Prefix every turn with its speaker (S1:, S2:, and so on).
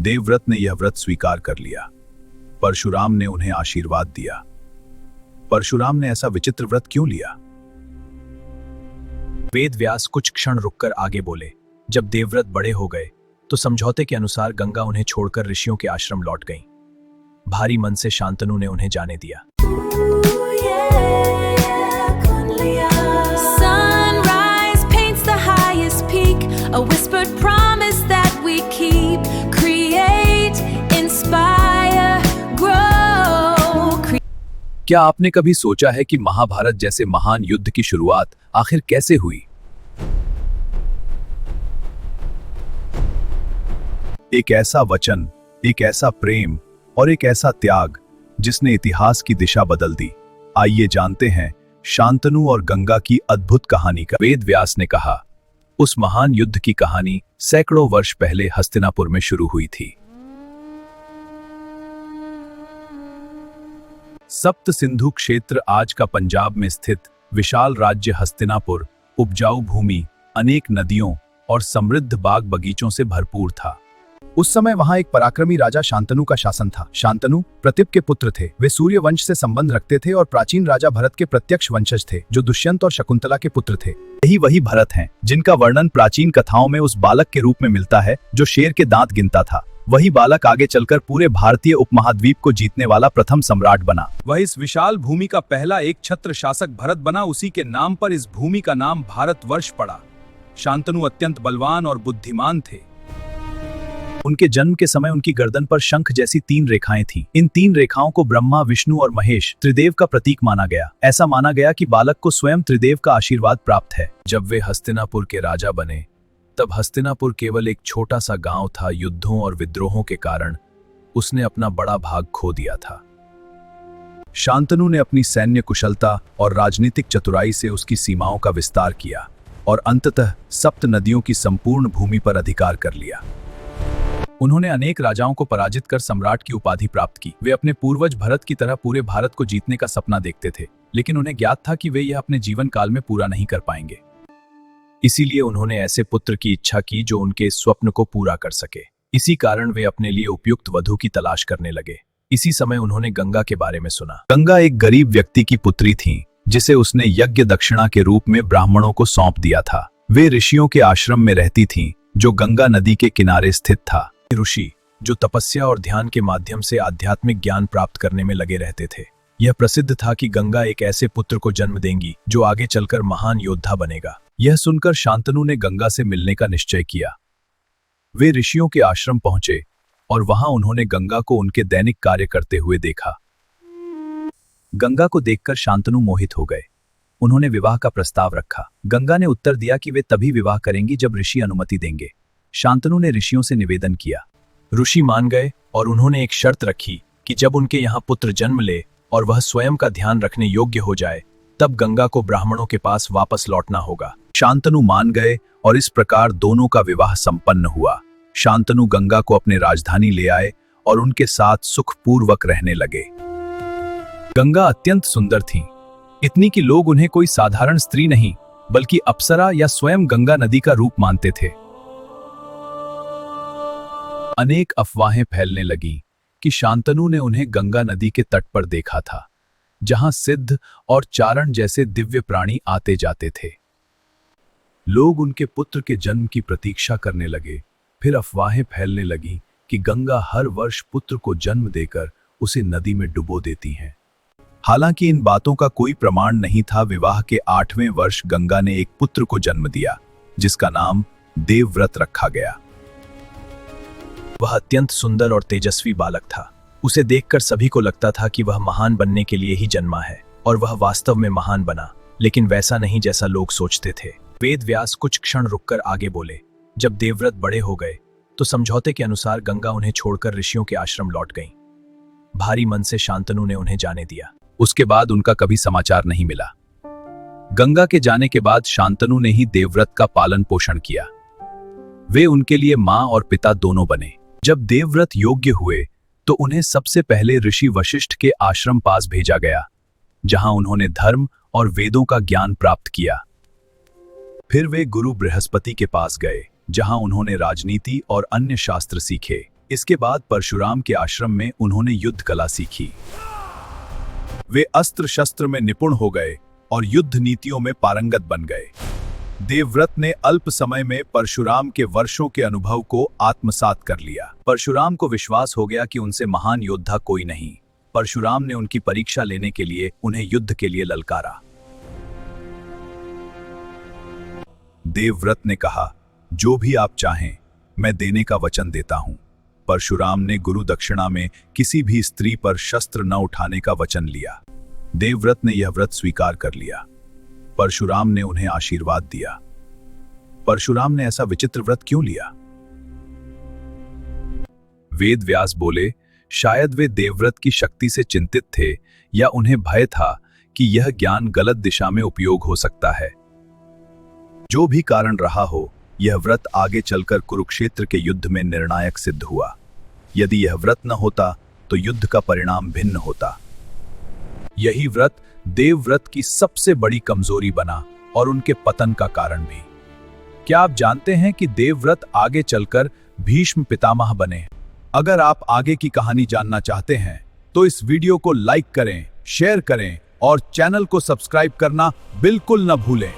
S1: देवव्रत ने यह व्रत स्वीकार कर लिया। परशुराम ने उन्हें आशीर्वाद दिया। परशुराम ने ऐसा विचित्र व्रत क्यों लिया?
S2: वेद व्यास कुछ क्षण रुककर आगे बोले, जब देवव्रत बड़े हो गए तो समझौते के अनुसार गंगा उन्हें छोड़कर ऋषियों के आश्रम लौट गईं। भारी मन से शांतनु ने उन्हें जाने दिया।
S3: Sunrise paints the highest peak, a whispered promise that we keep. Create, inspire, grow.
S1: क्या आपने कभी सोचा है कि महाभारत जैसे महान युद्ध की शुरुआत आखिर कैसे हुई? एक ऐसा वचन, एक ऐसा प्रेम और एक ऐसा त्याग जिसने इतिहास की दिशा बदल दी। आइए जानते हैं शांतनु और गंगा की अद्भुत कहानी का। वेद व्यास ने कहा, उस महान युद्ध की कहानी सैकड़ों वर्ष पहले हस्तिनापुर में शुरू हुई थी। सप्त सिंधु क्षेत्र, आज का पंजाब में स्थित विशाल राज्य हस्तिनापुर उपजाऊ भूमि, अनेक नदियों और समृद्ध बाग बगीचों से भरपूर था। उस समय वहां एक पराक्रमी राजा शांतनु का शासन था। शांतनु प्रतीप के पुत्र थे। वे सूर्य वंश से संबंध रखते थे और प्राचीन राजा भरत के प्रत्यक्ष वंशज थे, जो दुष्यंत और शकुंतला के पुत्र थे। यही वही भरत हैं, जिनका वर्णन प्राचीन कथाओं में उस बालक के रूप में मिलता है जो शेर के दांत गिनता था। वही बालक आगे चलकर पूरे भारतीय उपमहाद्वीप को जीतने वाला प्रथम सम्राट बना। वह इस विशाल भूमि का पहला एक छत्र शासक भरत बना। उसी के नाम पर इस भूमि का नाम भारतवर्ष पड़ा। शांतनु अत्यंत बलवान और बुद्धिमान थे। उनके जन्म के समय उनकी गर्दन पर शंख जैसी 3 रेखाएं थीं। इन 3 रेखाओं को ब्रह्मा, विष्णु और महेश त्रिदेव का प्रतीक माना गया। ऐसा माना गया कि बालक को स्वयं त्रिदेव का आशीर्वाद प्राप्त है। जब वे हस्तिनापुर के राजा बने तब हस्तिनापुर केवल एक छोटा सा गांव था। युद्धों और विद्रोहों के कारण उसने अपना बड़ा भाग खो दिया था। शांतनु ने अपनी सैन्य कुशलता और राजनीतिक चतुराई से उसकी सीमाओं का विस्तार किया और अंततः सप्त नदियों की संपूर्ण भूमि पर अधिकार कर लिया। उन्होंने अनेक राजाओं को पराजित कर सम्राट की उपाधि प्राप्त की। वे अपने पूर्वज भरत की तरह पूरे भारत को जीतने का सपना देखते थे, लेकिन उन्हें ज्ञात था कि वे यह अपने जीवन काल में पूरा नहीं कर पाएंगे। इसीलिए उन्होंने ऐसे पुत्र की इच्छा की जो उनके इस स्वप्न को पूरा कर सके। इसी कारण वे अपने लिए उपयुक्त वधू की तलाश करने लगे। इसी समय उन्होंने गंगा के बारे में सुना। गंगा एक गरीब व्यक्ति की पुत्री थी, जिसे उसने यज्ञ दक्षिणा के रूप में ब्राह्मणों को सौंप दिया था। वे ऋषियों के आश्रम में रहती थीं, जो गंगा नदी के किनारे स्थित था। ऋषि जो तपस्या और ध्यान के माध्यम से आध्यात्मिक ज्ञान प्राप्त करने में लगे रहते थे। यह प्रसिद्ध था कि गंगा एक ऐसे पुत्र को जन्म देंगी जो आगे चलकर महान योद्धा बनेगा। यह सुनकर शांतनु ने गंगा से मिलने का निश्चय किया। वे ऋषियों के आश्रम पहुंचे और वहां उन्होंने गंगा को उनके दैनिक कार्य करते हुए देखा। गंगा को देखकर शांतनु मोहित हो गए। उन्होंने विवाह का प्रस्ताव रखा। गंगा ने उत्तर दिया कि वे तभी विवाह करेंगी जब ऋषि अनुमति देंगे। शांतनु ने ऋषियों से निवेदन किया। ऋषि मान गए और उन्होंने एक शर्त रखी कि जब उनके यहाँ पुत्र जन्म ले और वह स्वयं का ध्यान रखने योग्य हो जाए, तब गंगा को ब्राह्मणों के पास वापस लौटना होगा। शांतनु मान गए और इस प्रकार दोनों का विवाह संपन्न हुआ। शांतनु गंगा को अपने राजधानी ले आए और उनके साथ सुखपूर्वक रहने लगे। गंगा अत्यंत सुंदर थी, इतनी कि लोग उन्हें कोई साधारण स्त्री नहीं बल्कि अप्सरा या स्वयं गंगा नदी का रूप मानते थे। अनेक अफवाहें फैलने लगीं कि शांतनु ने उन्हें गंगा नदी के तट पर देखा था, जहां सिद्ध और चारण जैसे दिव्य प्राणी आते जाते थे। लोग उनके पुत्र के जन्म की प्रतीक्षा करने लगे। फिर अफवाहें फैलने लगीं कि गंगा हर वर्ष पुत्र को जन्म देकर उसे नदी में डुबो देती हैं। हालांकि इन बातों का कोई प्रमाण नहीं था। विवाह के 8वें वर्ष गंगा ने एक पुत्र को जन्म दिया, जिसका नाम देवव्रत रखा गया। वह अत्यंत सुंदर और तेजस्वी बालक था। उसे देखकर सभी को लगता था कि वह महान बनने के लिए ही जन्मा है, और वह वास्तव में महान बना, लेकिन वैसा नहीं जैसा लोग सोचते थे। वेद व्यास कुछ क्षण रुककर आगे बोले, जब देवव्रत बड़े हो गए तो समझौते के अनुसार गंगा उन्हें छोड़कर ऋषियों के आश्रम लौट गईं। भारी मन से शांतनु ने उन्हें जाने दिया। उसके बाद उनका कभी समाचार नहीं मिला। गंगा के जाने के बाद शांतनु ने ही देवव्रत का पालन पोषण किया। वे उनके लिए मां और पिता दोनों बने। जब देवव्रत योग्य हुए तो उन्हें सबसे पहले ऋषि वशिष्ठ के आश्रम पास भेजा गया, जहां उन्होंने धर्म और वेदों का ज्ञान प्राप्त किया। फिर वे गुरु बृहस्पति के पास गए, जहां उन्होंने राजनीति और अन्य शास्त्र सीखे। इसके बाद परशुराम के आश्रम में उन्होंने युद्ध कला सीखी। वे अस्त्र शस्त्र में निपुण हो गए और युद्ध नीतियों में पारंगत बन गए। देवव्रत ने अल्प समय में परशुराम के वर्षों के अनुभव को आत्मसात कर लिया। परशुराम को विश्वास हो गया कि उनसे महान योद्धा कोई नहीं। परशुराम ने उनकी परीक्षा लेने के लिए उन्हें युद्ध के लिए ललकारा। देवव्रत ने कहा, जो भी आप चाहें मैं देने का वचन देता हूं। परशुराम ने गुरु दक्षिणा में किसी भी स्त्री पर शस्त्र न उठाने का वचन लिया। देवव्रत ने यह व्रत स्वीकार कर लिया। परशुराम ने उन्हें आशीर्वाद दिया। परशुराम ने ऐसा विचित्र व्रत क्यों लिया? वेद व्यास बोले, शायद वे देवव्रत की शक्ति से चिंतित थे या उन्हें भय था कि यह ज्ञान गलत दिशा में उपयोग हो सकता है। जो भी कारण रहा हो, यह व्रत आगे चलकर कुरुक्षेत्र के युद्ध में निर्णायक सिद्ध हुआ। यदि यह व्रत न होता तो युद्ध का परिणाम भिन्न होता। यही व्रत देवव्रत की सबसे बड़ी कमजोरी बना और उनके पतन का कारण भी। क्या आप जानते हैं कि देवव्रत आगे चलकर भीष्म पितामह बने? अगर आप आगे की कहानी जानना चाहते हैं तो इस वीडियो को लाइक करें, शेयर करें और चैनल को सब्सक्राइब करना बिल्कुल न भूलें।